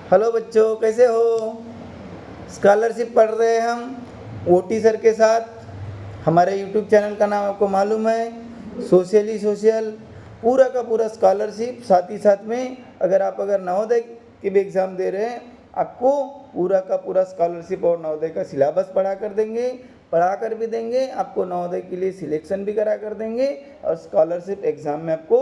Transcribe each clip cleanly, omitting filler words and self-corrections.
Hello बच्चों, कैसे हो? स्कॉलरशिप पढ़ रहे हैं हम ओटी सर के साथ। हमारे यूट्यूब चैनल का नाम आपको मालूम है, सोशली सोशल। पूरा का पूरा स्कॉलरशिप, साथ ही साथ में अगर नवोदय के भी एग्ज़ाम दे रहे हैं, आपको पूरा का पूरा स्कॉलरशिप और नवोदय का सिलेबस पढ़ा कर भी देंगे। आपको नवोदय के लिए सिलेक्शन भी करा कर देंगे और स्कॉलरशिप एग्ज़ाम में आपको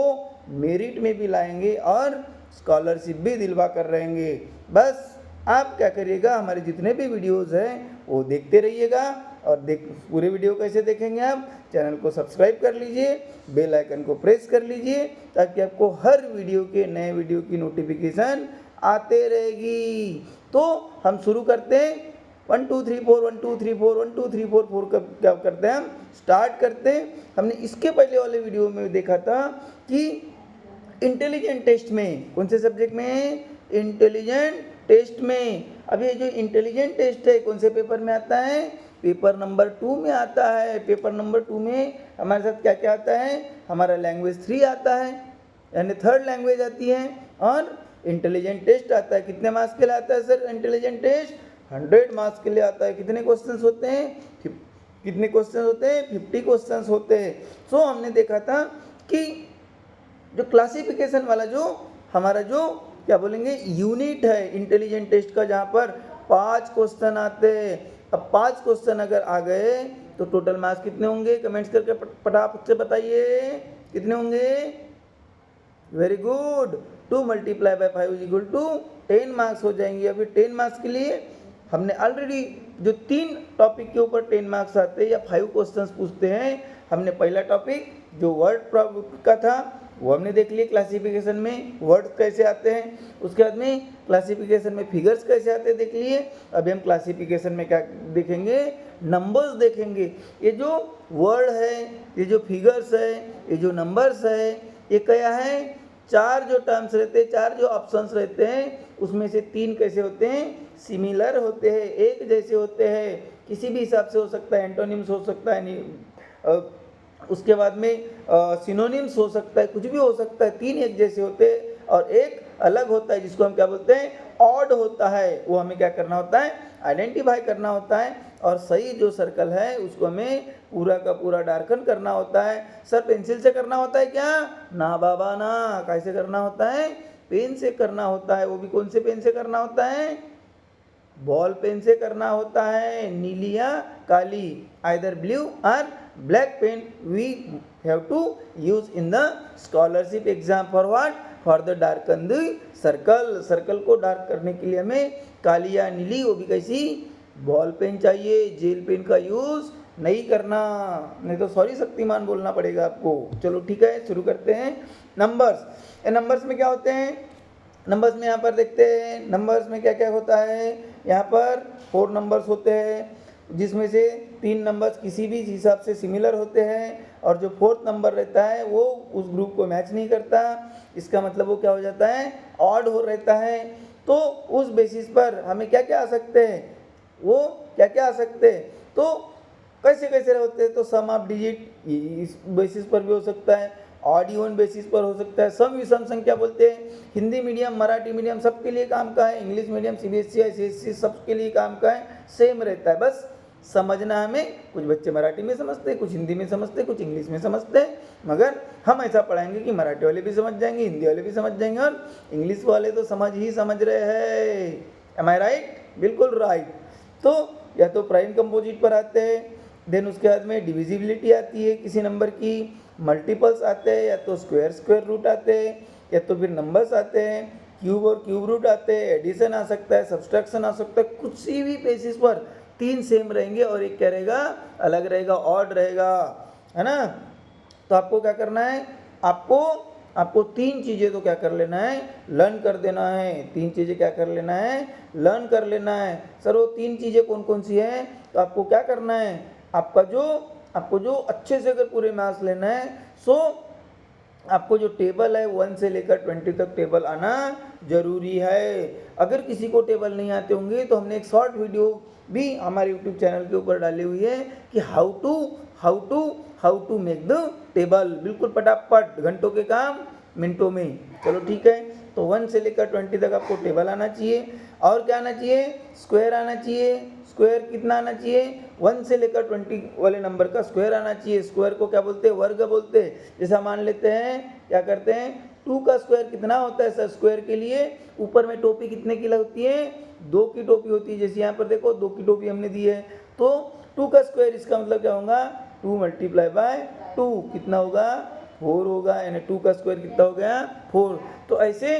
मेरिट में भी लाएंगे और स्कॉलरशिप भी दिलवा कर रहेंगे। बस आप क्या करिएगा, हमारे जितने भी वीडियोस हैं वो देखते रहिएगा। और पूरे वीडियो कैसे देखेंगे आप? चैनल को सब्सक्राइब कर लीजिए, बेल आइकन को प्रेस कर लीजिए, ताकि आपको हर नए वीडियो की नोटिफिकेशन आते रहेगी। तो हम शुरू करते हैं। 1 2 3 4 1 2 3 4 1 2 3 4 4 क्या करते हैं, हम स्टार्ट करते हैं। हमने इसके पहले वाले वीडियो में देखा था कि इंटेलिजेंट टेस्ट में, कौन से सब्जेक्ट में? इंटेलिजेंट टेस्ट में। अब ये जो इंटेलिजेंट टेस्ट है कौन से पेपर में आता है? पेपर नंबर 2 में आता है। पेपर नंबर 2 में हमारे साथ क्या क्या आता है? हमारा लैंग्वेज 3 आता है, यानी थर्ड लैंग्वेज आती है, और इंटेलिजेंट टेस्ट आता है। कितने मार्क्स के लिए आता है सर इंटेलिजेंट टेस्ट? 100 मार्क्स के लिए आता है। कितने क्वेश्चंस होते हैं? 50 क्वेश्चंस होते हैं। सो हमने देखा था कि जो क्लासिफिकेशन वाला जो हमारा जो क्या बोलेंगे यूनिट है इंटेलिजेंट टेस्ट का, जहाँ पर 5 क्वेश्चन आते हैं। अब 5 क्वेश्चन अगर आ गए तो टोटल मार्क्स कितने होंगे? कमेंट्स करके फटाफट से बताइए, कितने होंगे? वेरी गुड, 2 × 5 = 10 मार्क्स हो जाएंगे। अभी 10 मार्क्स के लिए हमने ऑलरेडी जो 3 टॉपिक के ऊपर 10 मार्क्स आते हैं या 5 क्वेश्चंस पूछते हैं, हमने पहला टॉपिक जो वर्ड का था वो हमने देख लिए। क्लासिफिकेशन में वर्ड्स कैसे आते हैं, उसके बाद में क्लासिफिकेशन में फिगर्स कैसे आते हैं देख लिए। अभी हम क्लासिफिकेशन में क्या देखेंगे? नंबर्स देखेंगे। ये जो वर्ड है, ये जो फिगर्स है, ये जो नंबर्स है, ये क्या है? 4 जो टर्म्स रहते हैं, 4 जो ऑप्शंस रहते हैं, उसमें से 3 कैसे होते हैं? सिमिलर होते हैं, एक जैसे होते हैं। किसी भी हिसाब से हो सकता है, एंटोनिम्स हो सकता है, उसके बाद में सिनोनिम्स हो सकता है, कुछ भी हो सकता है। 3 एक जैसे होते हैं और एक अलग होता है, जिसको हम क्या बोलते हैं? ऑड होता है। वो हमें क्या करना होता है? आइडेंटिफाई करना होता है। और सही जो सर्कल है उसको हमें पूरा का पूरा डार्कन करना होता है। सर पेंसिल से करना होता है क्या? ना बाबा ना। कैसे करना होता है? पेन से करना होता है। वो भी कौन से पेन से करना होता है? बॉल पेन से करना होता है, नीली या काली, आइदर ब्लू और black pen we have to use in the scholarship exam. For what? For the darken the circle. Circle को डार्क करने के लिए हमें काली या नीली, वो भी कैसी? बॉल पेन चाहिए। जेल पेन का यूज नहीं करना, नहीं तो सॉरी शक्तिमान बोलना पड़ेगा आपको। चलो ठीक है, शुरू करते हैं। नंबर्स। नंबर्स में क्या होते हैं? नंबर्स में यहाँ पर देखते हैं, नंबर्स में क्या क्या होता है। यहाँ पर 4 नंबर्स होते हैं, जिसमें से 3 नंबर्स किसी भी हिसाब से सिमिलर होते हैं, और जो 4th नंबर रहता है वो उस ग्रुप को मैच नहीं करता। इसका मतलब वो क्या हो जाता है? ऑड हो रहता है। तो उस बेसिस पर हमें क्या क्या आ सकते हैं? वो क्या क्या आ सकते हैं? तो कैसे कैसे होते हैं? तो सम ऑफ डिजिट इस बेसिस पर भी हो सकता है, ऑड इवन बेसिस पर हो सकता है। सम विषम संख्या बोलते हैं। हिंदी मीडियम, मराठी मीडियम सबके लिए काम का है, इंग्लिश मीडियम, सीबीएसई, आईसीएसई सबके लिए काम का है, सेम रहता है। बस समझना हमें, कुछ बच्चे मराठी में समझते हैं, कुछ हिंदी में समझते हैं, कुछ इंग्लिश में समझते हैं, मगर हम ऐसा पढ़ाएंगे कि मराठी वाले भी समझ जाएंगे, हिंदी वाले भी समझ जाएंगे, और इंग्लिश वाले तो समझ ही समझ रहे हैं। एम आई राइट? बिल्कुल राइट। तो या तो प्राइम कंपोजिट पर आते हैं, देन उसके बाद में डिविजिबिलिटी आती है किसी नंबर की, मल्टीपल्स आते हैं, या तो स्क्वायर रूट आते हैं, या तो फिर नंबर्स आते हैं, क्यूब और क्यूब रूट आते हैं, एडिशन आ सकता है, सब्सट्रैक्शन आ सकता है। कुछ भी बेसिस पर 3 सेम रहेंगे और एक क्या रहेगा? अलग रहेगा, ऑड रहेगा, है ना। तो आपको क्या करना है? आपको 3 चीज़ें तो क्या कर लेना है? लर्न कर देना है। 3 चीज़ें क्या कर लेना है? लर्न कर लेना है। सर वो 3 चीज़ें कौन कौन सी हैं? तो आपको क्या करना है? आपको जो अच्छे से अगर पूरे मार्क्स लेना है, सो आपको जो टेबल है 1 से लेकर 20 तक टेबल आना जरूरी है। अगर किसी को टेबल नहीं आते होंगे तो हमने एक शॉर्ट वीडियो भी हमारे यूट्यूब चैनल के ऊपर डाली हुई है कि how to make the table. बिल्कुल फटाफट, घंटों के काम मिनटों में। चलो ठीक है, तो 1 से लेकर 20 तक आपको टेबल आना चाहिए। और क्या आना चाहिए? स्क्वायर आना चाहिए। स्क्वायर कितना आना चाहिए? 1 से लेकर 20 वाले नंबर का स्क्वायर आना चाहिए। स्क्वायर को क्या बोलते हैं? वर्ग बोलते हैं। जैसा मान लेते हैं, क्या करते हैं, 2 का स्क्वायर कितना होता है सर? स्क्वायर के लिए ऊपर में टोपी कितने की होती है? 2 की टोपी होती है। जैसे यहाँ पर देखो 2 की टोपी हमने दी है, तो 2 का स्क्वायर इसका मतलब क्या होगा? 2 मल्टीप्लाई बाय 2 कितना होगा? 4 होगा। यानी 2 का स्क्वायर कितना हो गया? 4। तो ऐसे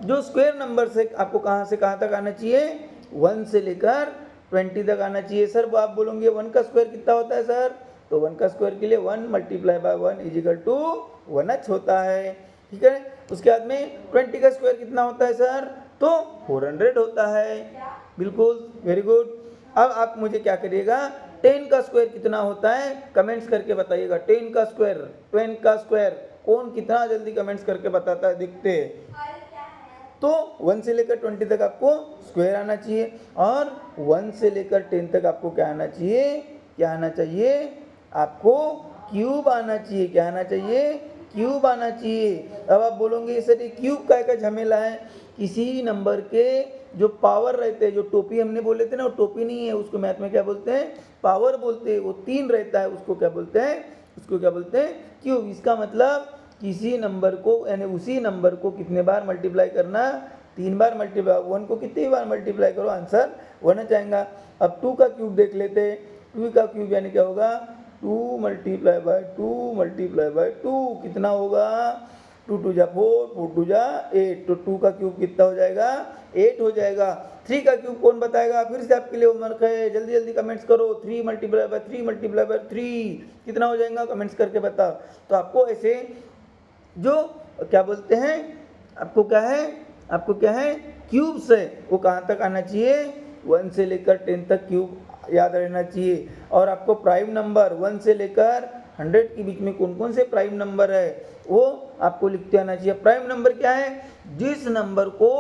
जो स्क्वायर नंबर से आपको कहाँ से कहाँ तक आना चाहिए? 1 से लेकर 20 तक आना चाहिए। सर वो आप बोलोगे 1 का स्क्वायर कितना होता है सर? तो 1 का स्क्वायर के लिए 1 multiply by 1 is equal to 1h होता है। ठीक है। उसके बाद में 20 का स्क्वायर कितना होता है सर? तो 400 होता है। बिल्कुल, वेरी गुड। अब आप मुझे क्या करिएगा, 10 का स्क्वायर कितना होता है कमेंट्स करके बताइएगा। 10 का स्क्वायर कौन कितना जल्दी कमेंट्स करके बताता है, देखते हैं। तो 1 से लेकर 20 तक आपको स्क्वायर आना चाहिए, और 1 से लेकर 10 तक आपको क्या आना चाहिए? क्या आना चाहिए? आपको क्यूब आना चाहिए। क्या आना चाहिए? क्यूब आना चाहिए। अब आप बोलोगे सर ये क्यूब का झमेला है? किसी नंबर के जो पावर रहते हैं, जो टोपी हमने बोले थे ना, वो टोपी नहीं है, उसको मैथ में क्या बोलते हैं? पावर बोलते हैं। वो 3 रहता है, उसको क्या बोलते हैं? उसको क्या बोलते हैं? क्यूब। इसका मतलब किसी नंबर को, यानी उसी नंबर को कितने बार मल्टीप्लाई करना? 3 बार मल्टीप्लाई। 1 को कितनी बार मल्टीप्लाई करो, आंसर 1 आएगा। अब 2 का क्यूब देख लेते हैं। 2 का क्यूब यानी क्या होगा? 2 मल्टीप्लाई बाय 2 मल्टीप्लाई बाय 2 कितना होगा? 2 2 जा 4, 4 2 जा 8। तो 2 का क्यूब कितना हो जाएगा? 8 हो जाएगा। 3 का क्यूब कौन बताएगा? फिर से आपके लिए होमवर्क है, जल्दी जल्दी कमेंट्स करो। 3 मल्टीप्लाई बाय 3 मल्टीप्लाई बाय 3 कितना हो जाएगा? कमेंट्स करके बताओ। तो आपको ऐसे जो क्या बोलते हैं, आपको क्या है, आपको क्या है, क्यूब्स है, वो कहाँ तक आना चाहिए? 1 से लेकर 10 तक क्यूब याद रहना चाहिए। और आपको प्राइम नंबर 1 से लेकर 100 के बीच में कौन कौन से प्राइम नंबर है वो आपको लिखते आना चाहिए। प्राइम नंबर क्या है? जिस नंबर को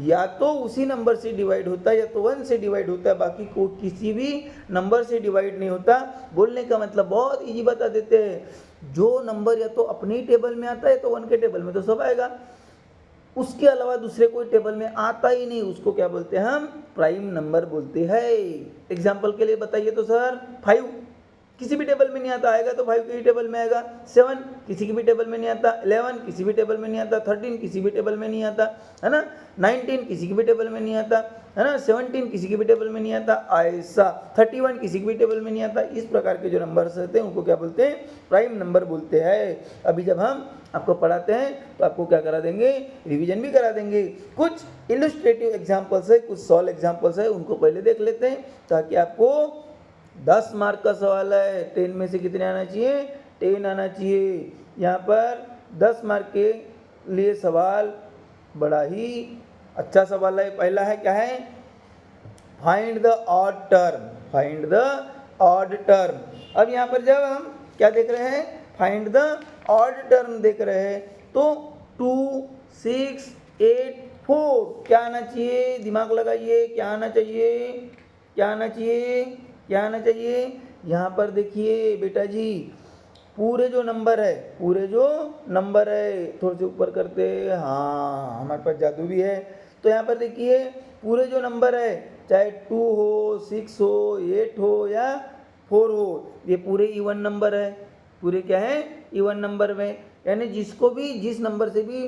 या तो उसी नंबर से डिवाइड होता है या तो 1 से डिवाइड होता है, बाकी को किसी भी नंबर से डिवाइड नहीं होता। बोलने का मतलब बहुत इजी बता देते हैं, जो नंबर या तो अपने टेबल में आता है तो 1 के टेबल में तो सब आएगा, उसके अलावा दूसरे कोई टेबल में आता ही नहीं, उसको क्या बोलते हैं? हम प्राइम नंबर बोलते हैं। एग्जाम्पल के लिए बताइए तो सर, 5 किसी भी टेबल में नहीं आता, आएगा तो 5 के ही टेबल में आएगा। 7 किसी की भी टेबल में नहीं आता। 11 किसी भी टेबल में नहीं आता। 13 किसी भी टेबल में नहीं आता, है ना। 19 किसी की भी टेबल में नहीं आता, है ना। 17 किसी की भी टेबल में नहीं आता, ऐसा 31 किसी की भी टेबल में नहीं आता। इस प्रकार के जो नंबर्स रहते हैं उनको क्या बोलते हैं? प्राइम नंबर बोलते हैं। अभी जब हम आपको पढ़ाते हैं तो आपको क्या करा देंगे? रिवीजन भी करा देंगे। कुछ इलस्ट्रेटिव एग्जाम्पल्स है, कुछ सॉल्व एग्जाम्पल्स है, उनको पहले देख लेते हैं, ताकि आपको 10 मार्क का सवाल है, 10 में से कितने आना चाहिए? 10 आना चाहिए। यहाँ पर 10 मार्क के लिए सवाल बड़ा ही अच्छा सवाल है। पहला है, क्या है? Find the odd term. Find the odd term. अब यहाँ पर जब हम क्या देख रहे हैं? फाइंड द ऑड टर्म देख रहे हैं, तो 2 6 8 4 क्या आना चाहिए? दिमाग लगाइए, क्या आना चाहिए? क्या आना चाहिए? क्या आना चाहिए? यहाँ पर देखिए बेटा जी, पूरे जो नंबर है, पूरे जो नंबर है, थोड़े से ऊपर करते, हाँ हमारे पास जादू भी है। तो यहाँ पर देखिए पूरे जो नंबर है, चाहे 2 हो, 6 हो, 8 हो या 4 हो, ये पूरे इवन नंबर है। पूरे क्या है? इवन नंबर में, यानी जिसको भी, जिस नंबर से भी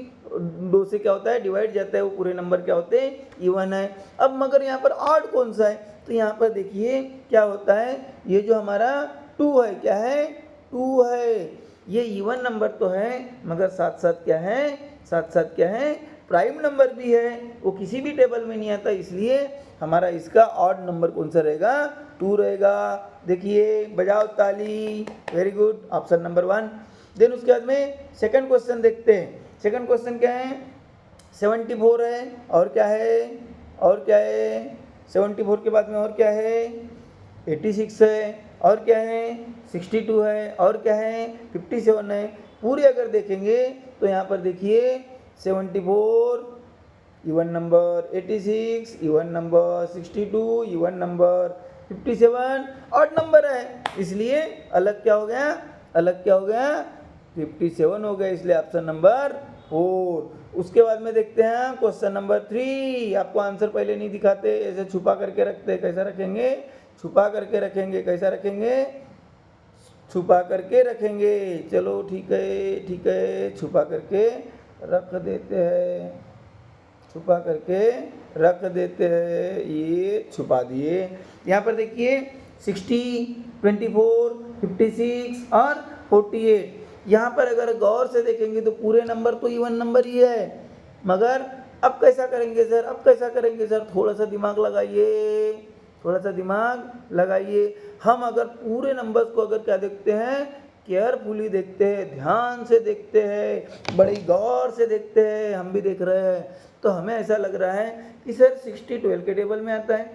2 से क्या होता है? डिवाइड जाता है, वो पूरे नंबर क्या होते हैं? इवन है। अब मगर यहाँ पर ऑड कौन सा है? तो यहाँ पर देखिए क्या होता है, ये जो हमारा 2 है, क्या है? 2 है। ये इवन नंबर तो है, मगर साथ साथ क्या है? साथ साथ क्या है? प्राइम नंबर भी है, वो किसी भी टेबल में नहीं आता, इसलिए हमारा इसका ऑड नंबर कौन सा रहेगा? 2 रहेगा। देखिए, बजाओ ताली, very good, option number 1। Then उसके बाद में सेकंड क्वेश्चन देखते हैं। सेकंड क्वेश्चन क्या है? 74 है, और क्या है? और क्या है? 74 के बाद में और क्या है? 86 है, और क्या है? 62 है, और क्या है? 57 है। पूरे अगर देखेंगे तो यहाँ पर देखिए 74 even number, 86 even number, 62 even number, 57 odd number है, इसलिए अलग क्या हो गया? अलग क्या हो गया? 57 हो गया, इसलिए ऑप्शन नंबर 4। उसके बाद में देखते हैं क्वेश्चन नंबर 3। आपको आंसर पहले नहीं दिखाते, ऐसे छुपा करके रखते। कैसा रखेंगे? छुपा करके रखेंगे। कैसा रखेंगे? छुपा करके रखेंगे। चलो ठीक है, ठीक है, छुपा करके रख देते हैं, छुपा करके रख देते हैं। ये छुपा दिए। यहाँ पर देखिए 60, 24, 56 और 48। यहाँ पर अगर गौर से देखेंगे तो पूरे नंबर तो इवन नंबर ही है, मगर अब कैसा करेंगे सर? अब कैसा करेंगे सर? थोड़ा सा दिमाग लगाइए, थोड़ा सा दिमाग लगाइए। हम अगर पूरे नंबर्स को अगर क्या देखते हैं, केयरफुली देखते हैं, ध्यान से देखते हैं, बड़ी गौर से देखते हैं, हम भी देख रहे हैं, तो हमें ऐसा लग रहा है कि सर 60 12 के टेबल में आता है,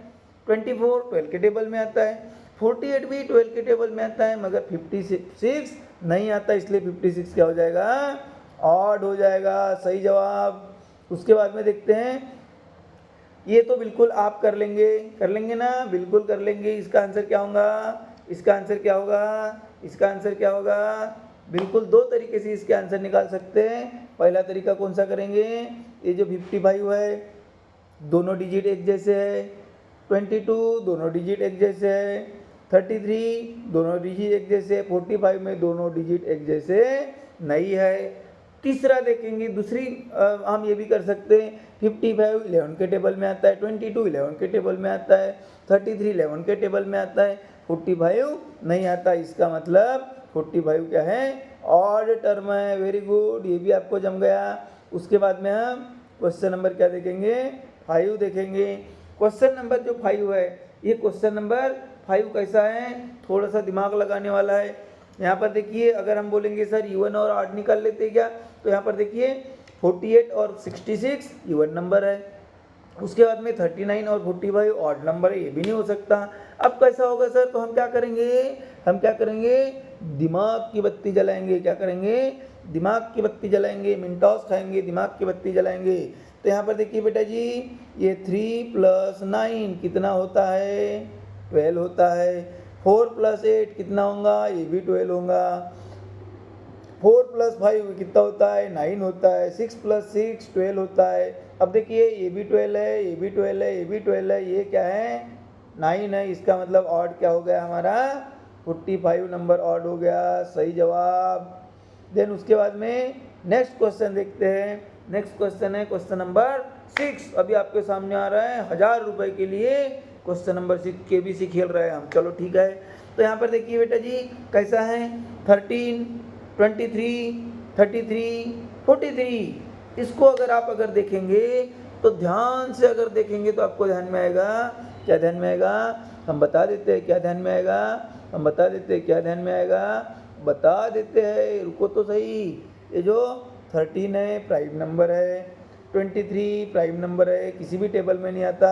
24 12 के टेबल में आता है, 48 भी 12 के टेबल में आता है, मगर 56 नहीं आता। इसलिए 56 क्या हो जाएगा? ऑड हो जाएगा। सही जवाब। उसके बाद में देखते हैं, ये तो बिल्कुल आप कर लेंगे ना? बिल्कुल कर लेंगे। इसका आंसर क्या होगा? इसका आंसर क्या होगा? इसका आंसर क्या होगा? बिल्कुल दो तरीके से इसके आंसर निकाल सकते हैं। पहला तरीका कौन सा करेंगे? ये जो 55 है, दोनों डिजिट एक जैसे है, 22 दोनों डिजिट एक जैसे है, 33 दोनों डिजिट एक जैसे, 45 में दोनों डिजिट एक जैसे नहीं है। तीसरा देखेंगे, दूसरी हम ये भी कर सकते हैं, 55 11 के टेबल में आता है, 22 11 के टेबल में आता है, 33 11 के टेबल में आता है, 45 नहीं आता। इसका मतलब 45 क्या है? ऑड टर्म है। वेरी गुड, ये भी आपको जम गया। उसके बाद में हम क्वेश्चन नंबर क्या देखेंगे? 5 देखेंगे। क्वेश्चन नंबर जो 5 है, ये क्वेश्चन नंबर 5 कैसा है? थोड़ा सा दिमाग लगाने वाला है। यहाँ पर देखिए, अगर हम बोलेंगे सर इवन और ऑड निकाल लेते क्या, तो यहाँ पर देखिए 48 और 66 इवन नंबर है। उसके बाद में 39 और 45 ऑड नंबर है, ये भी नहीं हो सकता। अब कैसा होगा सर? तो हम क्या करेंगे? हम क्या करेंगे? दिमाग की बत्ती जलाएंगे। क्या करेंगे? दिमाग की बत्ती जलाएंगे। मिनटॉस खाएंगे, दिमाग की बत्ती जलाएंगे। तो यहाँ पर देखिए बेटा जी, ये 3 + 9 कितना होता है? 12 होता है। 4 + 8 कितना होगा? ये भी 12 होगा। 4 + 5 कितना होता है? 9 होता है। 6 + 6 12 होता है। अब देखिए, ये भी 12 है, ये भी 12 है, ये भी 12 है, ये क्या है? 9 है। इसका मतलब ऑड क्या हो गया हमारा? 45 नंबर ऑड हो गया। सही जवाब। देन उसके बाद में नेक्स्ट क्वेश्चन देखते हैं। नेक्स्ट क्वेश्चन है क्वेश्चन नंबर 6। अभी आपके सामने आ रहा है 1000 रुपए के लिए क्वेश्चन नंबर 6 KBC खेल रहे हैं हम। चलो ठीक है। तो यहाँ पर देखिए बेटा जी, कैसा है? 13 23 33 43। इसको अगर देखेंगे तो ध्यान से अगर देखेंगे तो आपको ध्यान में आएगा। क्या ध्यान में आएगा? हम बता देते हैं क्या ध्यान में आएगा। हम बता देते हैं क्या ध्यान में आएगा। बता देते हैं, रुको तो सही। ये जो 13 है प्राइम नंबर है, 23 प्राइम नंबर है, किसी भी टेबल में नहीं आता।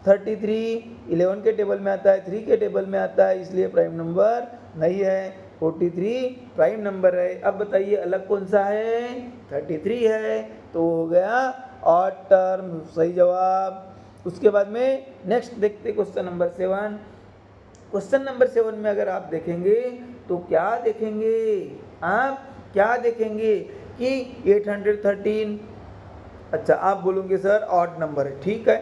33 11 के टेबल में आता है, 3 के टेबल में आता है, इसलिए प्राइम नंबर नहीं है। 43 प्राइम नंबर है। अब बताइए अलग कौन सा है? 33 है। तो हो गया ऑड टर्म। सही जवाब। उसके बाद में नेक्स्ट देखते क्वेश्चन नंबर 7। क्वेश्चन नंबर 7 में अगर आप देखेंगे तो क्या देखेंगे? आप क्या देखेंगे कि 813। अच्छा, आप बोलोगे सर ऑड नंबर है, ठीक है।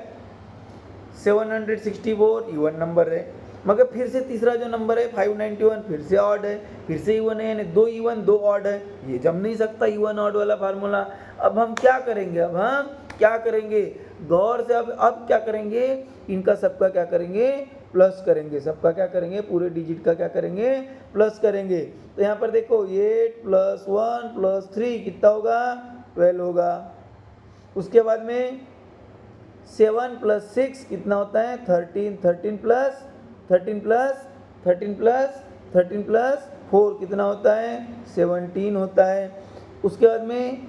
764 इवन नंबर है, मगर फिर से तीसरा जो नंबर है 591 फिर से ऑड है, फिर से इवन है, यानी 2 इवन 2 ऑड है। ये जम नहीं सकता इवन ऑड वाला फार्मूला। अब हम क्या करेंगे? अब हम क्या करेंगे? गौर से अब क्या करेंगे? इनका सबका क्या करेंगे? प्लस करेंगे। सबका क्या करेंगे? पूरे डिजिट का क्या करेंगे? प्लस करेंगे। तो यहाँ पर देखो 8 + 1 + 3 कितना होगा? 12 होगा। उसके बाद में 7 + 6 कितना होता है? 13 13 + 4 कितना होता है? 17 होता है। उसके बाद में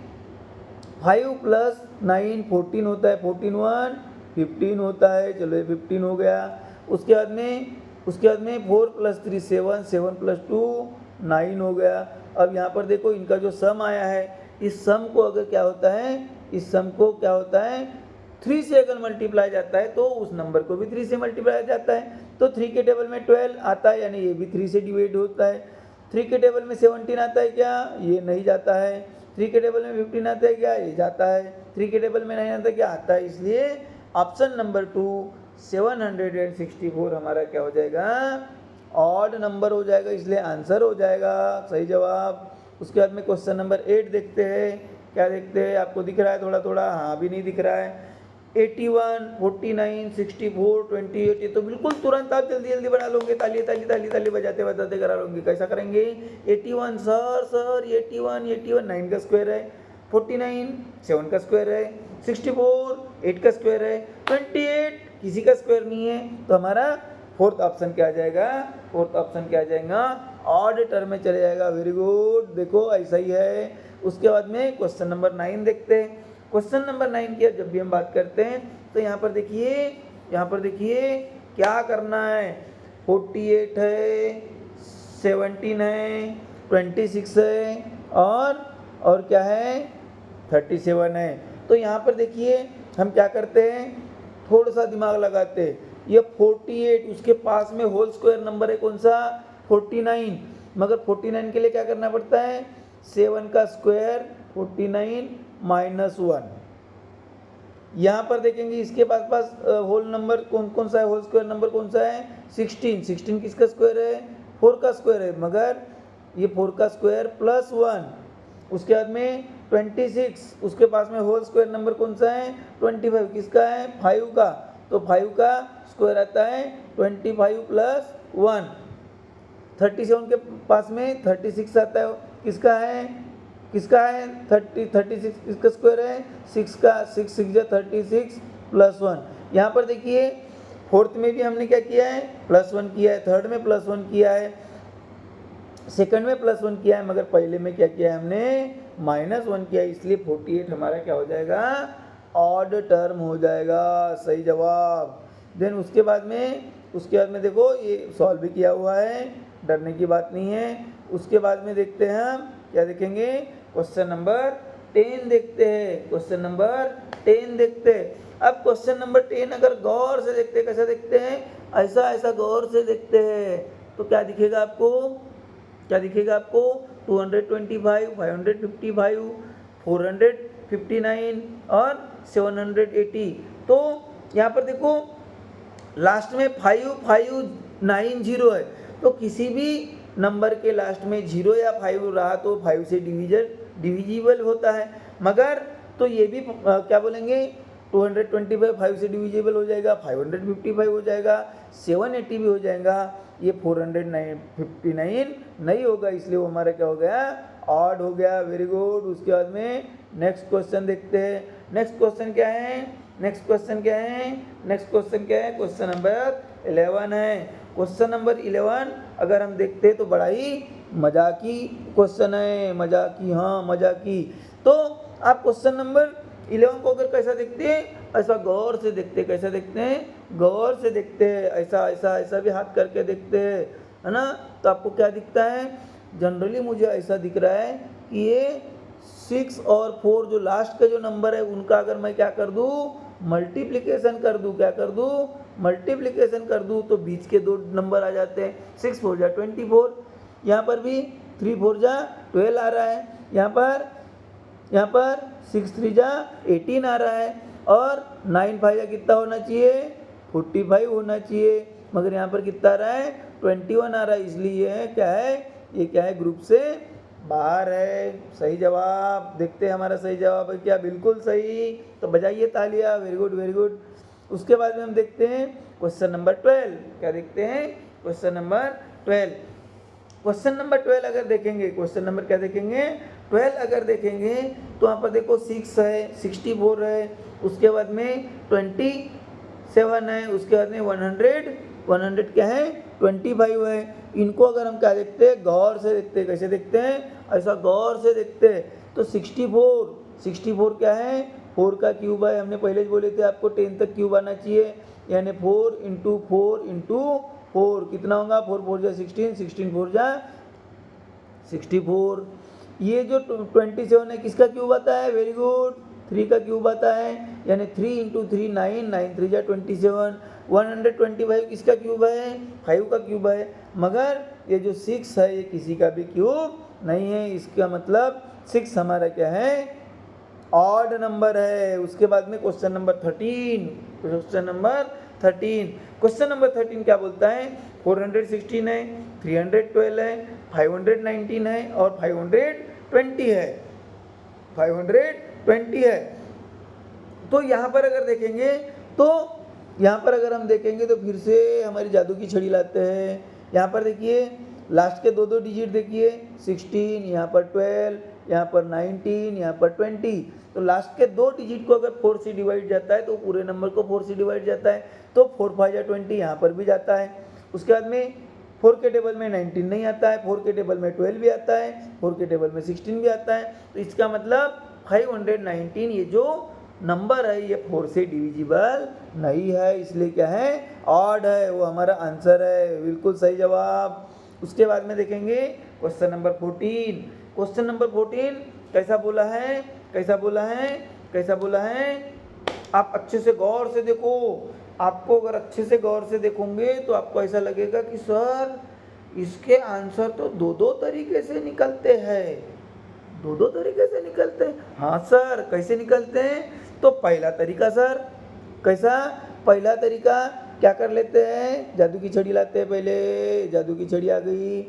5 + 9 14 होता है, 14 1 15 होता है। चलो ये 15 हो गया। उसके बाद में 4 + 3 7 7 + 2 9 हो गया। अब यहाँ पर देखो इनका जो सम आया है, इस सम को अगर क्या होता है? इस सम को क्या होता है? 3 से अगर मल्टीप्लाई जाता है तो उस नंबर को भी 3 से मल्टीप्लाई जाता है। तो 3 के टेबल में 12 आता है, यानी ये भी 3 से डिवाइड होता है। 3 के टेबल में 17 आता है क्या? ये नहीं जाता है। 3 के टेबल में 15 आता है क्या, ये जाता है। 3 के टेबल में 9 आता है क्या, आता है। इसलिए ऑप्शन नंबर 2 764 हमारा क्या हो जाएगा, ऑड नंबर हो जाएगा, इसलिए आंसर हो जाएगा सही जवाब। उसके बाद में क्वेश्चन नंबर 8 देखते हैं। क्या देखते हैं, आपको दिख रहा है थोड़ा थोड़ा, हाँ अभी नहीं दिख रहा है। 81, 49, 64, 28, ये तो बिल्कुल तुरंत आप जल्दी जल्दी बना लोगे, ताली ताली ताली ताली बजाते बजाते करा लोगे। कैसा करेंगे, 81 सर 81 9 का स्क्वायर है, 49 7 का स्क्वायर है, 64 8 का स्क्वायर है, 28 किसी का स्क्वायर नहीं है। तो हमारा फोर्थ ऑप्शन क्या आ जाएगा, फोर्थ ऑप्शन क्या आ जाएगा, ऑड टर्म में चले जाएगा। वेरी गुड, देखो ऐसा ही है। उसके बाद में क्वेश्चन नंबर 9 देखते हैं। क्वेश्चन नंबर 9 की जब भी हम बात करते हैं तो यहाँ पर देखिए क्या करना है। 48 है, 17 है, 26 है और क्या है 37 है। तो यहाँ पर देखिए हम क्या करते हैं, थोड़ा सा दिमाग लगाते हैं। ये 48 उसके पास में होल स्क्वायर नंबर है कौन सा, 49, मगर 49 के लिए क्या करना पड़ता है, 7 का स्क्वायर 49 -1। यहाँ पर देखेंगे इसके पास होल नंबर कौन सा है, होल स्क्वायर नंबर कौन सा है, 16 किसका स्क्वायर है, 4 का स्क्वायर है, मगर ये 4 का स्क्वायर +1। उसके बाद में 26 उसके पास में होल स्क्वायर नंबर कौन सा है, 25 किसका है, 5 का। तो 5 का स्क्वायर आता है 25 + 1। 37 के पास में 36 आता है, किसका है 36 किसका स्क्वायर है, 6 का। 6 6 जा 36 +1। यहाँ पर देखिए फोर्थ में भी हमने क्या किया है, +1 किया है, थर्ड में +1 किया है, सेकंड में +1 किया है, मगर पहले में क्या किया है हमने, -1 किया है। इसलिए 48 हमारा क्या हो जाएगा, ऑड टर्म हो जाएगा सही जवाब। देन उसके बाद में देखो ये सॉल्व भी किया हुआ है, डरने की बात नहीं है। उसके बाद में देखते हैं हम क्या देखेंगे, क्वेश्चन नंबर 10 देखते हैं। क्वेश्चन नंबर 10 देखते हैं। अब क्वेश्चन नंबर 10 अगर गौर से देखते हैं, कैसा देखते हैं, ऐसा गौर से देखते हैं तो क्या दिखेगा आपको, 225, 555, 459 और 780। तो यहाँ पर देखो लास्ट में 5590 है, तो किसी भी नंबर के लास्ट में 0 या 5 रहा तो 5 से डिविजिबल होता है। मगर तो ये भी क्या बोलेंगे, 225 5 से डिविजिबल हो जाएगा, 555 हो जाएगा, 780 भी हो जाएगा, ये 459 नहीं होगा, इसलिए वो हमारा क्या हो गया, ऑड हो गया। Very good. उसके बाद में नेक्स्ट क्वेश्चन देखते हैं। नेक्स्ट क्वेश्चन क्या है, क्वेश्चन नंबर 11 है। क्वेश्चन नंबर 11 अगर हम देखते हैं तो बड़ा ही मजाकी क्वेश्चन है, मजाकी। तो आप क्वेश्चन नंबर 11 को अगर कैसा देखते हैं, ऐसा गौर से देखते हैं, कैसा देखते हैं, गौर से देखते हैं, ऐसा भी हाथ करके देखते हैं, है ना। तो आपको क्या दिखता है, जनरली मुझे ऐसा दिख रहा है कि ये 6 और 4 जो लास्ट का जो नंबर है उनका अगर मैं क्या कर दूँ, मल्टीप्लिकेशन कर दूँ तो बीच के 2 नंबर आ जाते हैं। 6 4 जा 24, यहाँ पर भी 3 4 जा 12 आ रहा है, यहाँ पर 6 3 जा 18 आ रहा है, और 9 5 जा कितना होना चाहिए, 45 होना चाहिए, मगर यहाँ पर कितना आ रहा है, 21 आ रहा है। इसलिए ये क्या है, ग्रुप से बाहर है। सही जवाब देखते हैं, हमारा सही जवाब है क्या, बिल्कुल सही। तो बजाइए तालियां, वेरी गुड। उसके बाद में हम देखते हैं क्वेश्चन नंबर 12। क्या देखते हैं, क्वेश्चन नंबर 12 अगर देखेंगे, क्वेश्चन नंबर क्या देखेंगे, 12 अगर देखेंगे तो यहाँ पर देखो 6 है, 64 है, उसके बाद में 27 है, उसके बाद में 100 क्या है, 25 है। इनको अगर हम क्या देखते हैं, गौर से देखते हैं। कैसे देखते हैं, ऐसा गौर से देखते हैं। तो 64 क्या है, 4 का क्यूब है। हमने पहले बोले थे आपको 10 तक क्यूब आना चाहिए, यानी 4 × 4 कितना होगा, 4 4 जा 16, 16 4 जा 64। ये जो 27 है किसका क्यूब आता है, वेरी गुड, 3 का क्यूब आता है, यानी 3 × 3 9, 9 3 जा 27। 125 किसका क्यूब है, 5 का क्यूब है, मगर ये जो 6 है ये किसी का भी क्यूब नहीं है। इसका मतलब 6 हमारा क्या है, ऑड नंबर है। उसके बाद में question number 13, question number 13, question number 13 क्या बोलता है, 416 है, 312 है, 519 है और 520 है, 520 है। तो यहाँ पर अगर देखेंगे तो यहाँ पर अगर हम देखेंगे तो फिर से हमारी जादू की छड़ी लाते हैं। यहाँ पर देखिए लास्ट के दो डिजिट देखिए, 16, यहाँ पर 12, यहाँ पर 19, यहाँ पर 20। तो लास्ट के दो डिजिट को अगर 4 से डिवाइड जाता है तो पूरे नंबर को 4 से डिवाइड जाता है, तो 4 5 या 20 यहाँ पर भी जाता है। उसके बाद में 4 के टेबल में 19 नहीं आता है, 4 के टेबल में 12 भी आता है, 4 के टेबल में 16 भी आता है। तो इसका मतलब 519 ये जो नंबर है ये 4 से डिविजिबल नहीं है, इसलिए क्या है, ऑड है, वो हमारा आंसर है, बिल्कुल सही जवाब। उसके बाद में देखेंगे क्वेश्चन नंबर 14, क्वेश्चन नंबर 14 कैसा बोला है, कैसा बोला है, कैसा बोला है, आप अच्छे से गौर से देखो। आपको अगर अच्छे से गौर से देखोगे तो आपको ऐसा लगेगा कि सर इसके आंसर तो दो तरीके से निकलते हैं, दो तरीके से निकलते हैं। हाँ सर, कैसे निकलते हैं, तो पहला तरीका सर, कैसा, पहला तरीका क्या कर लेते हैं, जादू की छड़ी लाते हैं, पहले जादू की छड़ी आ गई।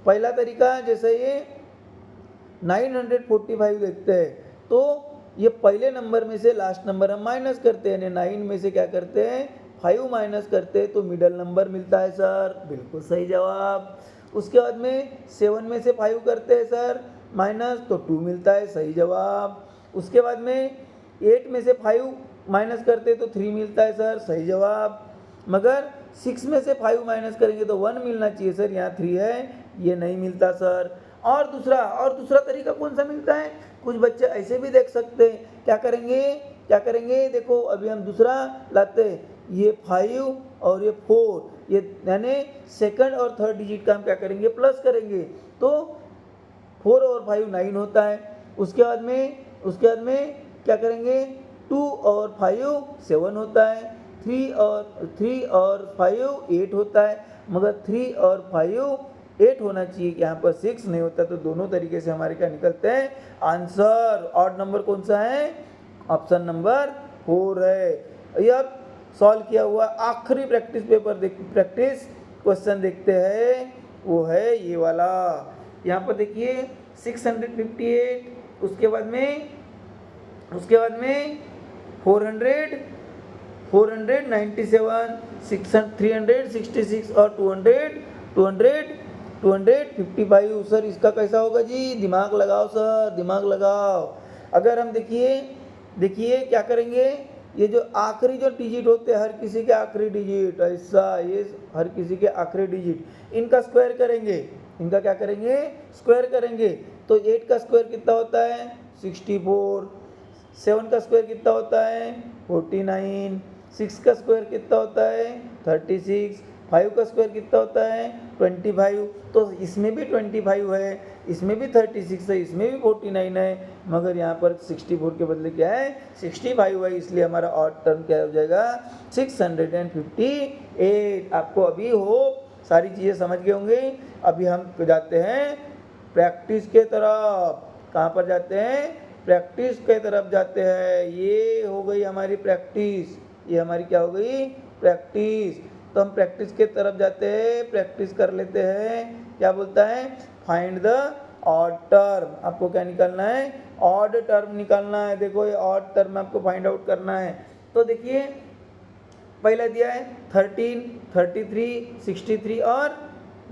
पहला तरीका जैसे ये 945 देखते हैं, तो ये पहले नंबर में से लास्ट नंबर हम माइनस करते हैं, 9 में से क्या करते हैं, 5 माइनस करते हैं, तो मिडल नंबर मिलता है सर, बिल्कुल सही जवाब। उसके बाद में 7 में से 5 करते हैं सर माइनस, तो 2 मिलता है, सही जवाब। उसके बाद में 8 में से 5 माइनस करते हैं तो 3 मिलता है सर, सही जवाब। मगर 6 में से 5 माइनस करेंगे तो 1 मिलना चाहिए सर, यहाँ 3 है, ये नहीं मिलता सर। और दूसरा तरीका कौन सा मिलता है, कुछ बच्चे ऐसे भी देख सकते हैं, क्या करेंगे, देखो अभी हम दूसरा लाते हैं, ये 5 और ये 4, ये यानी सेकंड और थर्ड डिजिट का हम क्या करेंगे, प्लस करेंगे, तो 4 और 5 9 होता है। उसके बाद में क्या करेंगे, 2 और 5 7 होता है, 3 और 5 8 होता है, मगर 3 और 5 8 होना चाहिए, यहाँ पर 6 नहीं होता। तो दोनों तरीके से हमारे क्या निकलते हैं, आंसर। ऑड नंबर कौन सा है, ऑप्शन नंबर 4 है। ये अब सॉल्व किया हुआ आखिरी प्रैक्टिस क्वेश्चन देखते हैं, वो है ये वाला। यहाँ पर देखिए 658, उसके बाद में 497, 366 और 255। सर इसका कैसा होगा जी, दिमाग लगाओ सर, दिमाग लगाओ। अगर हम देखिए क्या करेंगे, ये जो आखिरी जो डिजिट होते हैं, हर किसी के आखिरी डिजिट, ऐसा ये हर किसी के आखिरी डिजिट, इनका स्क्वायर करेंगे, इनका क्या करेंगे, स्क्वायर करेंगे। तो 8 का स्क्वायर कितना होता है, 64, 7 का स्क्वायर कितना होता है, 49, 6 का स्क्वायर कितना होता है, 36, 5 का स्क्वायर कितना होता है, 25। तो इसमें भी 25 है, इसमें भी 36 है, इसमें भी 49 है, मगर यहाँ पर 64 के बदले क्या है, 65 है, इसलिए हमारा ऑड टर्म क्या हो जाएगा, 658। आपको अभी हो सारी चीज़ें समझ गए होंगे। अभी हम जाते हैं प्रैक्टिस के तरफ। कहाँ पर जाते हैं, प्रैक्टिस के तरफ जाते हैं। ये हो गई हमारी प्रैक्टिस, ये हमारी क्या हो गई, प्रैक्टिस। तो हम प्रैक्टिस के तरफ जाते हैं, प्रैक्टिस कर लेते हैं। क्या बोलता है, फाइंड द ऑड टर्म। आपको क्या निकालना है, ऑड टर्म निकालना है। देखो ये ऑड टर्म आपको फाइंड आउट करना है। तो देखिए पहला दिया है 13, 33, 63 और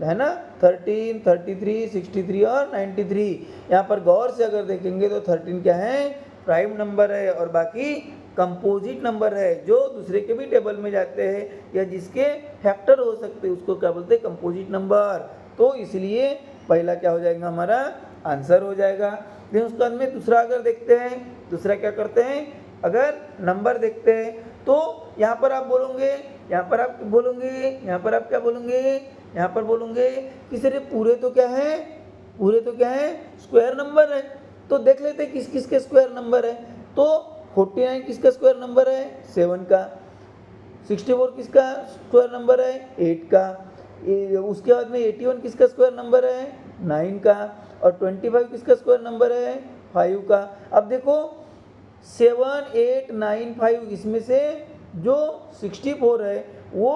है ना, 13, 33, 63 और 93। यहाँ पर गौर से अगर देखेंगे तो 13 क्या है, प्राइम नंबर है, और बाकी कंपोजिट नंबर है, जो दूसरे के भी टेबल में जाते हैं या जिसके फैक्टर हो सकते हैं, उसको क्या बोलते हैं, कंपोजिट नंबर। तो इसलिए पहला क्या हो जाएगा, हमारा आंसर हो जाएगा। फिर उसके बाद में दूसरा अगर देखते हैं, दूसरा क्या करते हैं, अगर नंबर देखते हैं तो यहाँ पर आप बोलोगे, यहाँ पर आप क्या बोलोगे कि सर ये पूरे तो क्या है, स्क्वायर नंबर है। तो देख लेते हैं किस किस के स्क्वायर नंबर है। तो 49 किसका स्क्वायर नंबर है, 7 का। 64 किसका स्क्वायर नंबर है, 8 का। उसके बाद में 81 किसका स्क्वायर नंबर है, 9 का। और 25 किसका स्क्वायर नंबर है? 5 का। अब देखो 7, 8, 9, 5 इसमें से जो 64 है वो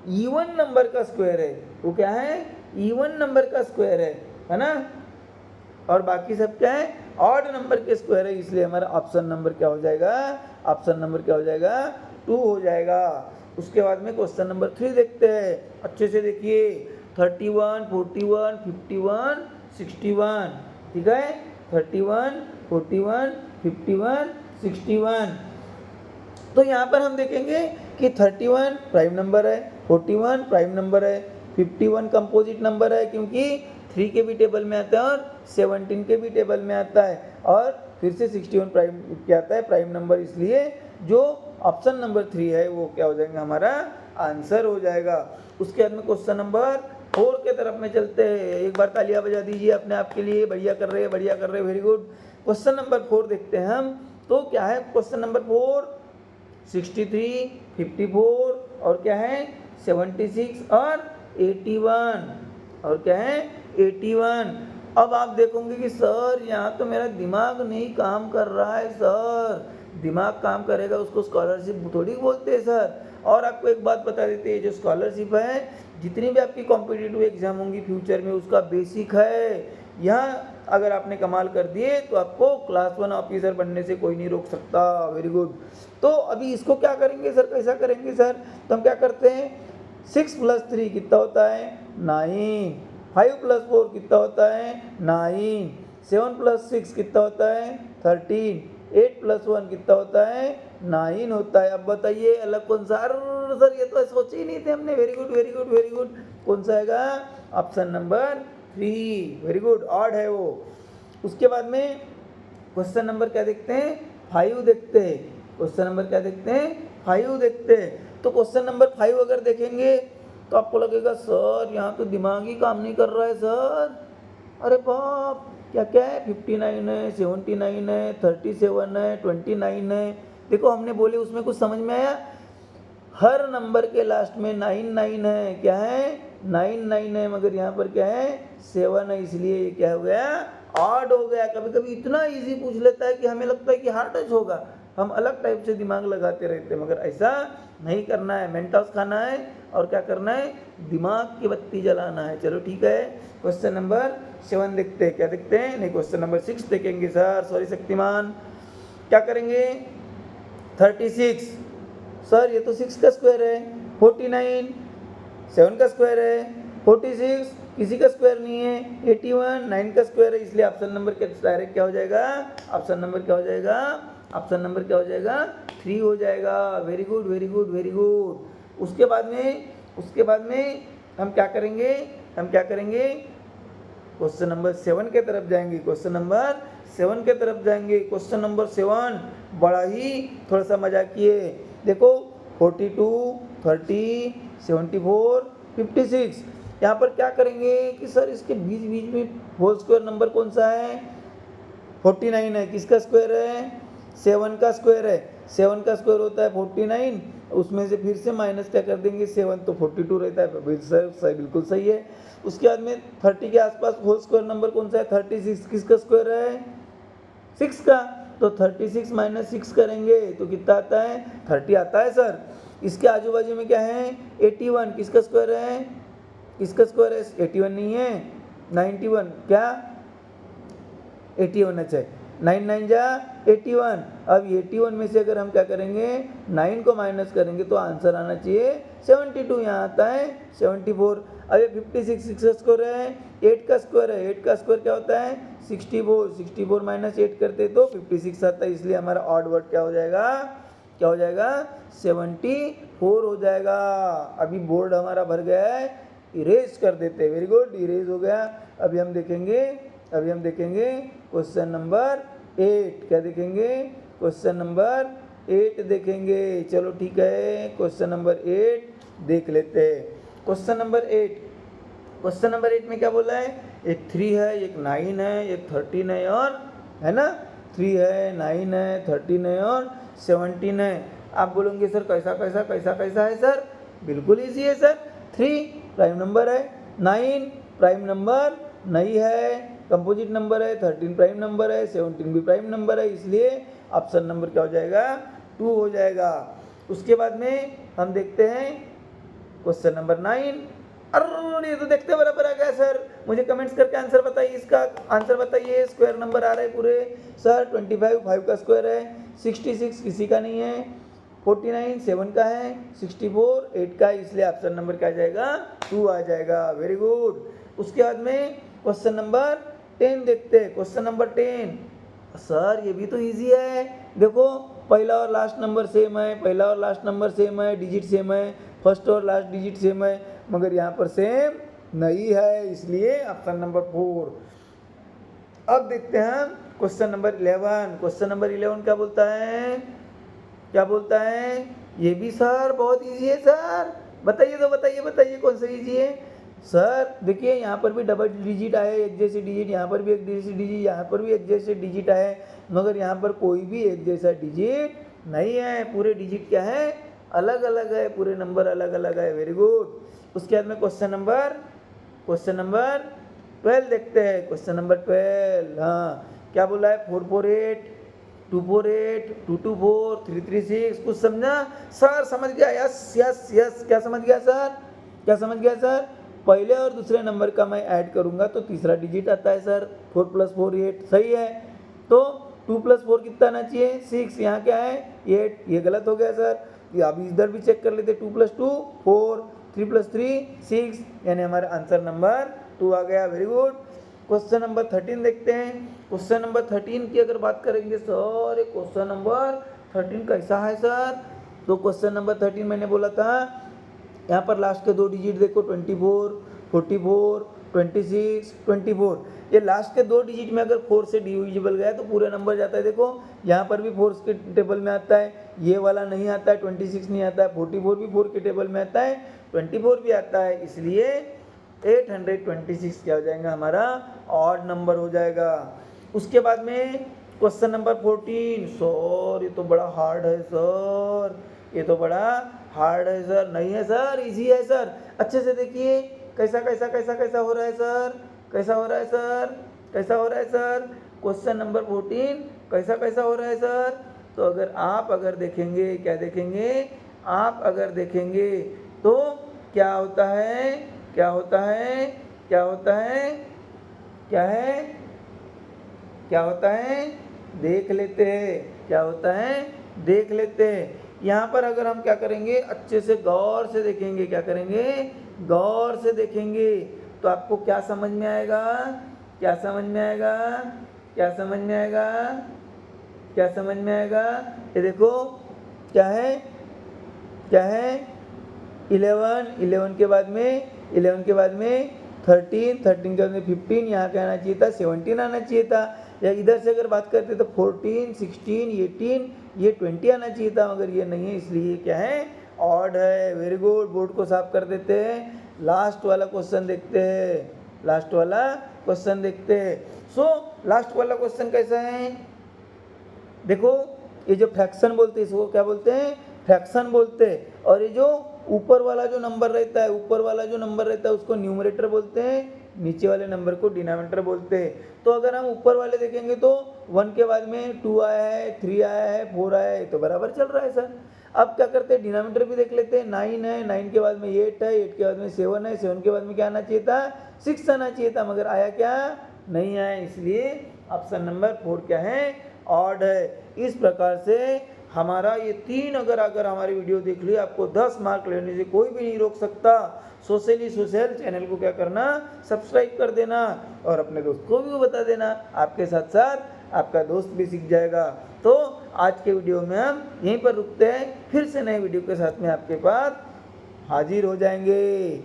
इवन नंबर का स्क्वायर है। वो क्या है? इवन नंबर का स्क्वायर है ना? और बाकी सब क्या है? ऑड नंबर के स्क्वायर है। इसलिए हमारा ऑप्शन नंबर क्या हो जाएगा? ऑप्शन नंबर क्या हो जाएगा? 2 हो जाएगा। उसके बाद में क्वेश्चन नंबर 3 देखते हैं। अच्छे से देखिए, 31, 41, 51, 61, ठीक है? 31, 41, 51, 61। तो यहाँ पर हम देखेंगे कि 31 प्राइम नंबर है, 41 प्राइम नंबर है, 51 कंपोजिट नंबर है क्योंकि 3 के भी टेबल में आता है और 17 के भी टेबल में आता है, और फिर से 61 प्राइम क्या आता है? Prime number. इसलिए जो ऑप्शन नंबर 3 है वो क्या हो जाएगा? हमारा आंसर हो जाएगा। उसके बाद में क्वेश्चन नंबर 4 के तरफ में चलते हैं। एक बार तालियां बजा दीजिए अपने आप के लिए। बढ़िया कर रहे हैं, बढ़िया कर रहे हैं, वेरी गुड। क्वेश्चन नंबर 4 देखते हैं हम। तो क्या है क्वेश्चन नंबर 4? 63, 54 और क्या है? 76 और 81, और क्या है? 81। अब आप देखोगे कि सर यहाँ तो मेरा दिमाग नहीं काम कर रहा है। सर दिमाग काम करेगा उसको स्कॉलरशिप थोड़ी बोलते हैं सर। और आपको एक बात बता देते हैं, जो स्कॉलरशिप है जितनी भी आपकी कॉम्पिटिटिव एग्जाम होंगी फ्यूचर में उसका बेसिक है। यहाँ अगर आपने कमाल कर दिए तो आपको क्लास 1 ऑफिसर बनने से कोई नहीं रोक सकता। Very good. तो अभी इसको क्या करेंगे सर? कैसा करेंगे सर? तो हम क्या करते हैं, 6 + 3 कितना होता है? 9। 5 + 4 कितना होता है? 9। 7 + 6 कितना होता है? 13। 8 + 1 कितना होता है? 9 होता है। अब बताइए अलग कौन सा? अरे सर ये तो सोचे ही नहीं थे हमने। Very good, very good, very good. कौन सा आएगा? Option number 3। Very good, odd है वो। उसके बाद में क्वेश्चन नंबर क्या देखते हैं? 5 देखते हैं। क्वेश्चन नंबर क्या देखते हैं? 5 देखते हैं। तो क्वेश्चन नंबर 5 अगर देखेंगे तो आपको लगेगा सर यहाँ तो दिमाग ही काम नहीं कर रहा है सर। अरे बाप, क्या क्या है? 59 है, 79 है, 37 है, 29 है। देखो हमने बोले उसमें कुछ समझ में आया? हर नंबर के लास्ट में 9 है। क्या है? 9 है, मगर यहाँ पर क्या है? 7 है, इसलिए ये क्या हो गया? ऑड हो गया। कभी कभी इतना इजी पूछ लेता है कि हमें लगता है कि हार्ड टच होगा। हम अलग टाइप से दिमाग लगाते रहते हैं, मगर ऐसा नहीं करना है। मेंटोस खाना है और क्या करना है? दिमाग की बत्ती जलाना है। चलो ठीक है, क्वेश्चन नंबर 7 देखते हैं। क्या देखते हैं? नहीं, क्वेश्चन नंबर 6 देखेंगे सर। सॉरी शक्तिमान। क्या करेंगे? 36। सर ये तो 6 का स्क्वायर है। 49 7 का स्क्वायर है। 46 किसी का स्क्वायर नहीं है। 81 9 का स्क्वायर है। इसलिए ऑप्शन नंबर क्या डायरेक्ट क्या हो जाएगा? ऑप्शन नंबर क्या हो जाएगा? ऑप्शन नंबर क्या हो जाएगा? 3 हो जाएगा। Very good, very good, very good. उसके बाद में हम क्या करेंगे? हम क्या करेंगे? क्वेश्चन नंबर 7 के तरफ जाएंगे। क्वेश्चन नंबर 7 के तरफ जाएंगे। क्वेश्चन नंबर 7 बड़ा ही थोड़ा सा मजाकिए। देखो 42, 30, 74, 56। यहाँ पर क्या करेंगे कि सर इसके बीच बीच में होल स्क्वायर नंबर कौन सा है? 49 है। किसका स्क्वायर है? 7 का स्क्वायर है। 7 का स्क्वायर होता है 49। उसमें से फिर से माइनस क्या कर देंगे? 7 तो 42 रहता है। बिल्कुल सही है। उसके बाद में 30 के आसपास होल स्क्वायर नंबर कौन सा है? 36। किसका स्क्वायर है? 6 का। तो 36 - 6 करेंगे तो कितना आता है? 30 आता है सर। इसके आजू बाजू में क्या है? 81। किसका स्क्वायर है? किसका स्क्वायर है? 81 नहीं है, 91। क्या? 81 अच्छा है। 9 9 जा 81। अब 81 में से अगर हम क्या करेंगे? 9 को माइनस करेंगे तो आंसर आना चाहिए 72। यहाँ आता है 74। अब ये 56 6 का स्क्वायर है, 8 का स्क्वायर है। 8 का स्क्वायर क्या होता है? 64। 64 - 8 करते तो 56 आता है। इसलिए हमारा ऑड वर्ड क्या हो जाएगा? क्या हो जाएगा? 74 हो जाएगा। अभी बोर्ड हमारा भर गया है, इरेज कर देते हैं। वेरी गुड, इरेज हो गया। अभी हम देखेंगे क्वेश्चन नंबर 8। क्या देखेंगे? क्वेश्चन नंबर 8 देखेंगे। चलो ठीक है, क्वेश्चन नंबर 8 देख लेते हैं। क्वेश्चन नंबर 8 में क्या बोला है? एक 3 है, एक 9 है, एक 13 है, और है ना 3 है, 9 है, 13 है और 17 है। आप बोलेंगे सर कैसा कैसा कैसा कैसा है सर? बिल्कुल ईजी है सर। 3 प्राइम नंबर है, 9 प्राइम नंबर नहीं है, कंपोजिट नंबर है, 13 प्राइम नंबर है, 17 भी प्राइम नंबर है, इसलिए ऑप्शन नंबर क्या हो जाएगा 2 हो जाएगा। उसके बाद में हम देखते हैं क्वेश्चन नंबर 9। अरे ये तो देखते बराबर आ गया सर, मुझे कमेंट्स करके आंसर बताइए, इसका आंसर बताइए। स्क्वायर नंबर आ रहा है पूरे सर, 25 5 का स्क्वायर है, 66 किसी का नहीं है, 49 7 का है, 64 8 का है, इसलिए ऑप्शन नंबर क्या आ जाएगा 2 आ जाएगा। Very good. उसके बाद में क्वेश्चन नंबर 10 देखते हैं। क्वेश्चन नंबर 10 सर ये भी तो इजी है, देखो पहला और लास्ट नंबर सेम है, पहला और लास्ट नंबर सेम है, डिजिट सेम है, फर्स्ट और लास्ट डिजिट सेम है, मगर यहाँ पर सेम नहीं है, इसलिए ऑप्शन नंबर 4। अब देखते हैं क्वेश्चन नंबर 11। क्वेश्चन नंबर 11 क्या बोलता है, क्या बोलता है? ये भी सर बहुत इजी है सर, बताइए तो बताइए, बताइए कौन सा इजी है सर। देखिए यहाँ पर भी डबल डिजिट आए, एक जैसे डिजिट, यहाँ पर भी एक जैसे डिजिट, यहाँ पर भी एक जैसे डिजिट आए, मगर यहाँ पर कोई भी एक जैसा डिजिट नहीं है, पूरे डिजिट क्या है अलग अलग है, पूरे नंबर अलग अलग है। Very good. उसके बाद में क्वेश्चन नंबर 12 देखते हैं। क्वेश्चन नंबर 12 हाँ क्या बोला है, 448 248 224 336, कुछ समझा सर? समझ गया, यस यस यस। क्या समझ गया सर, क्या समझ गया सर? पहले और दूसरे नंबर का मैं ऐड करूंगा तो तीसरा डिजिट आता है सर, 4 + 4 8, सही है। तो 2 + 4 कितना आना चाहिए 6, यहाँ क्या है 8, ये गलत हो गया सर। ये अभी इधर भी चेक कर लेते, 2 + 2 4, 3 + 3 6, यानी हमारा आंसर नंबर 2 आ गया। Very good. क्वेश्चन नंबर 13 देखते हैं। क्वेश्चन नंबर 13 की अगर बात करेंगे सर, ये क्वेश्चन नंबर 13 कैसा है सर? तो क्वेश्चन नंबर 13 मैंने बोला था, यहाँ पर लास्ट के 2 डिजिट देखो, 24 44 26 24, ये लास्ट के 2 डिजिट में अगर 4 से डिविजिबल गया तो पूरे नंबर जाता है। देखो यहाँ पर भी 4 के टेबल में आता है, ये वाला नहीं आता है, 26 नहीं आता है, 44 भी 4 के टेबल में आता है, 24 भी आता है, इसलिए 826 क्या हो जाएगा हमारा ऑड नंबर हो जाएगा। उसके बाद में क्वेश्चन नंबर 14 सर, ये तो बड़ा हार्ड है सर, ये तो बड़ा हार्ड है सर। नहीं है सर, इजी है सर, अच्छे से देखिए कैसा कैसा कैसा कैसा हो रहा है सर, कैसा हो रहा है सर, कैसा हो रहा है सर। क्वेश्चन नंबर 14 कैसा कैसा हो रहा है सर? तो अगर देखेंगे, क्या देखेंगे, आप अगर देखेंगे तो क्या होता है, क्या होता है, क्या होता है, क्या है, क्या होता है, देख लेते हैं, क्या होता है देख लेते हैं। यहाँ पर अगर हम क्या करेंगे, अच्छे से गौर से देखेंगे, क्या करेंगे, गौर से देखेंगे, तो आपको क्या समझ में आएगा, क्या समझ में आएगा, क्या समझ में आएगा, क्या समझ में आएगा? ये देखो क्या है, क्या है 11 के बाद में 11 के बाद में 13 13 के बाद में 15, यहाँ क्या आना चाहिए था 17 आना चाहिए था। या इधर से अगर बात करते तो 14 16 18 ये 20 आना चाहिए था, मगर ये नहीं है, इसलिए क्या है ऑड है। Very good. बोर्ड को साफ कर देते हैं। लास्ट वाला क्वेश्चन देखते हैं, लास्ट वाला क्वेश्चन देखते हैं। सो लास्ट वाला क्वेश्चन कैसा है, देखो ये जो फ्रैक्शन बोलते हैं इसको क्या बोलते हैं, फ्रैक्शन बोलते हैं। और ये जो ऊपर वाला जो नंबर रहता है, ऊपर वाला जो नंबर रहता है उसको न्यूमरेटर बोलते हैं, नीचे वाले नंबर को डिनोमिनेटर बोलते हैं। तो अगर हम ऊपर वाले देखेंगे तो 1 के बाद में 2 आया है, 3 आया है, 4 आया है, तो बराबर चल रहा है सर। अब क्या करते हैं, डिनोमिनेटर भी देख लेते हैं। 9 है, 9 के बाद में 8 है, 8 के बाद में 7 है, 7 के बाद में क्या आना चाहिए था 6 आना चाहिए था, मगर आया क्या नहीं आया, इसलिए ऑप्शन नंबर 4 क्या है ऑड है। इस प्रकार से हमारा ये 3 अगर हमारी वीडियो देख ली, आपको 10 मार्क लेने से कोई भी नहीं रोक सकता। सोशली सोशल चैनल को क्या करना, सब्सक्राइब कर देना और अपने दोस्त को भी बता देना, आपके साथ साथ आपका दोस्त भी सीख जाएगा। तो आज के वीडियो में हम यहीं पर रुकते हैं, फिर से नए वीडियो के साथ में आपके पास हाजिर हो जाएंगे।